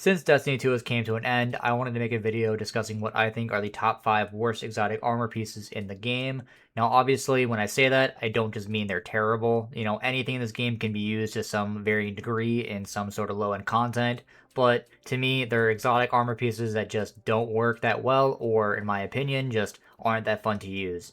Since Destiny 2 has came to an end, I wanted to make a video discussing what I think are the top 5 worst exotic armor pieces in the game. Now, obviously, when I say that, I don't just mean they're terrible. Anything in this game can be used to some varying degree in some sort of low-end content, but to me, they're exotic armor pieces that just don't work that well, or in my opinion, just aren't that fun to use.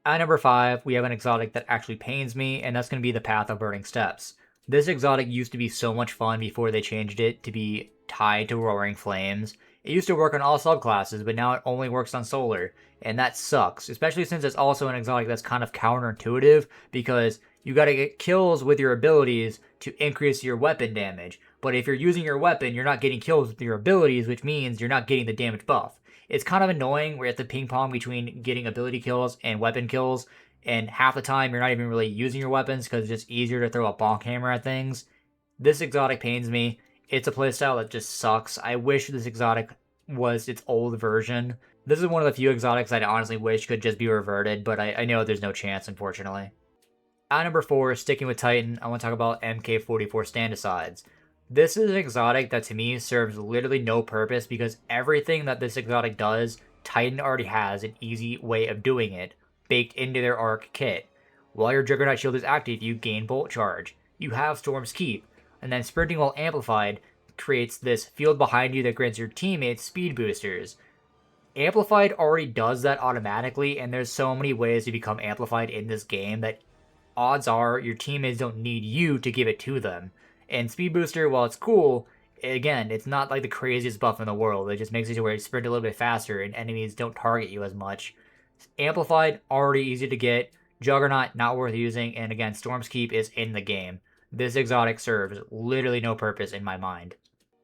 At number 5, we have an exotic that actually pains me, and that's going to be the Path of Burning Steps. This exotic used to be so much fun before they changed it to be tied to Roaring Flames. It used to work on all subclasses, but now it only works on Solar, and that sucks, especially since it's also an exotic that's kind of counterintuitive, because you gotta get kills with your abilities to increase your weapon damage. But if you're using your weapon, you're not getting kills with your abilities, which means you're not getting the damage buff. It's kind of annoying where you have to ping pong between getting ability kills and weapon kills, and half the time you're not even really using your weapons because it's just easier to throw a bonk hammer at things. This exotic pains me. It's a playstyle that just sucks. I wish this exotic was its old version. This is one of the few exotics I honestly wish could just be reverted, but I know there's no chance, unfortunately. At number 4, sticking with Titan, I want to talk about MK44 Standicides. This is an exotic that to me serves literally no purpose because everything that this exotic does, Titan already has an easy way of doing it, baked into their arc kit. While your Juggernaut shield is active, you gain Bolt Charge. You have Storm's Keep, and then Sprinting while amplified creates this field behind you that grants your teammates speed boosters. Amplified already does that automatically, and there's so many ways to become amplified in this game that odds are your teammates don't need you to give it to them. And Speed Booster, while it's cool, again, it's not like the craziest buff in the world. It just makes it to where you sprint a little bit faster and enemies don't target you as much. Amplified, already easy to get. Juggernaut, not worth using. And again, Storm's Keep is in the game. This exotic serves literally no purpose in my mind.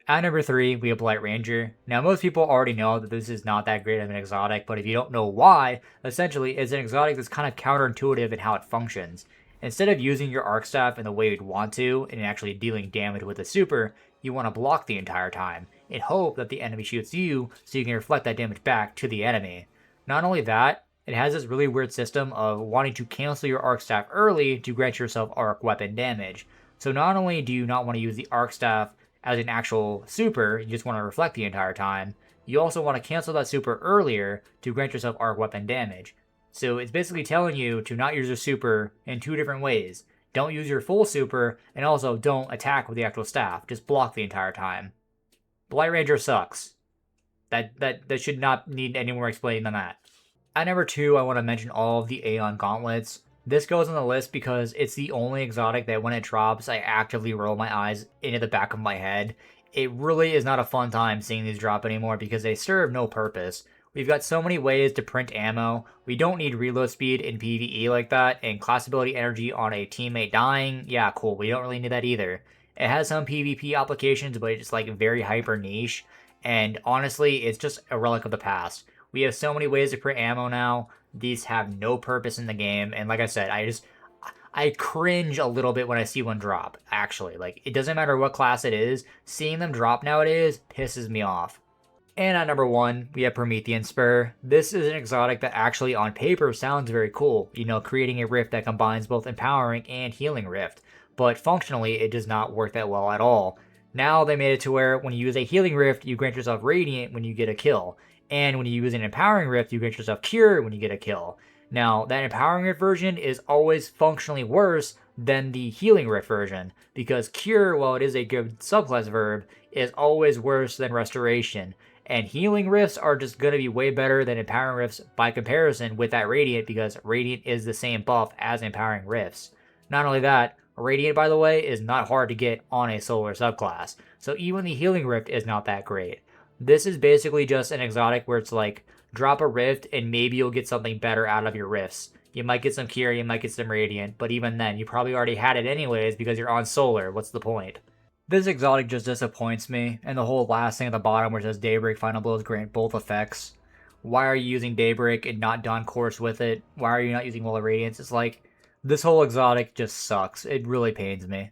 At number 3, we have Blight Ranger. Now, most people already know that this is not that great of an exotic, but if you don't know why, essentially, it's an exotic that's kind of counterintuitive in how it functions. Instead of using your Arc Staff in the way you'd want to, and actually dealing damage with a super, you want to block the entire time, and hope that the enemy shoots you so you can reflect that damage back to the enemy. Not only that, it has this really weird system of wanting to cancel your Arc Staff early to grant yourself arc weapon damage. So not only do you not want to use the Arc Staff as an actual super, you just want to reflect the entire time, you also want to cancel that super earlier to grant yourself arc weapon damage. So it's basically telling you to not use your super in 2 different ways. Don't use your full super, and also don't attack with the actual staff. Just block the entire time. Blight Ranger sucks. That should not need any more explaining than that. At number 2, I want to mention all of the Aeon Gauntlets. This goes on the list because it's the only exotic that when it drops, I actively roll my eyes into the back of my head. It really is not a fun time seeing these drop anymore because they serve no purpose. We've got so many ways to print ammo. We don't need reload speed in PvE like that, and class ability energy on a teammate dying, yeah, cool, we don't really need that either. It has some PvP applications, but it's like very hyper niche, and honestly, it's just a relic of the past. We have so many ways to print ammo now. These have no purpose in the game, and like I said, I cringe a little bit when I see one drop, actually. Like, it doesn't matter what class it is, seeing them drop nowadays pisses me off. And at number 1, we have Promethean Spur. This is an exotic that actually on paper sounds very cool, creating a rift that combines both empowering and healing rift, but functionally it does not work that well at all. Now they made it to where when you use a healing rift, you grant yourself radiant when you get a kill, and when you use an empowering rift, you grant yourself cure when you get a kill. Now, that empowering rift version is always functionally worse than the healing rift version, because cure, while it is a good subclass verb, is always worse than restoration. And healing rifts are just going to be way better than empowering rifts by comparison with that radiant because radiant is the same buff as empowering rifts. Not only that, radiant, by the way, is not hard to get on a solar subclass, so even the healing rift is not that great. This is basically just an exotic where it's like, drop a rift and maybe you'll get something better out of your rifts. You might get some cure, you might get some radiant, but even then, you probably already had it anyways because you're on solar. What's the point? This exotic just disappoints me, and the whole last thing at the bottom where it says Daybreak Final Blows grant both effects. Why are you using Daybreak and not Dawn Course with it? Why are you not using Wall of Radiance? It's like, this whole exotic just sucks. It really pains me.